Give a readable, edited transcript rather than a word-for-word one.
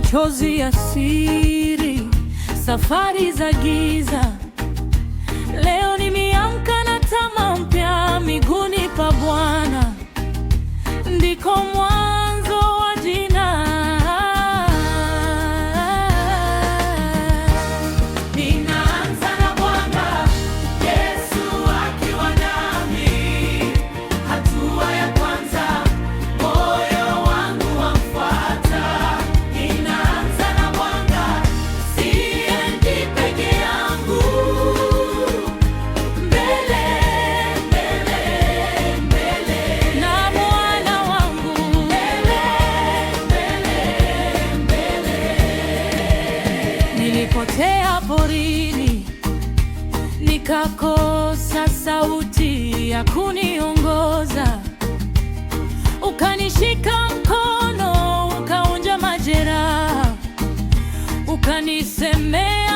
machozi ya siri, safari za giza. Leo nimeamka na tamaa mpya miguuni pa Bwana, ndiko mwanzo wa jina. Ninaanza na Bwana Yesu akiwa nami, hatua ya kwanza moyo wangu wamfuata. Ninaanza na Bwana, siendi peke yangu, mbele mbele mbele na Bwana wangu, mbele mbele mbele. Nilipotea porini, nikakosa sauti ya kuniongoza. Ukanishika mkono, ukaonja majeraha, ukanisemea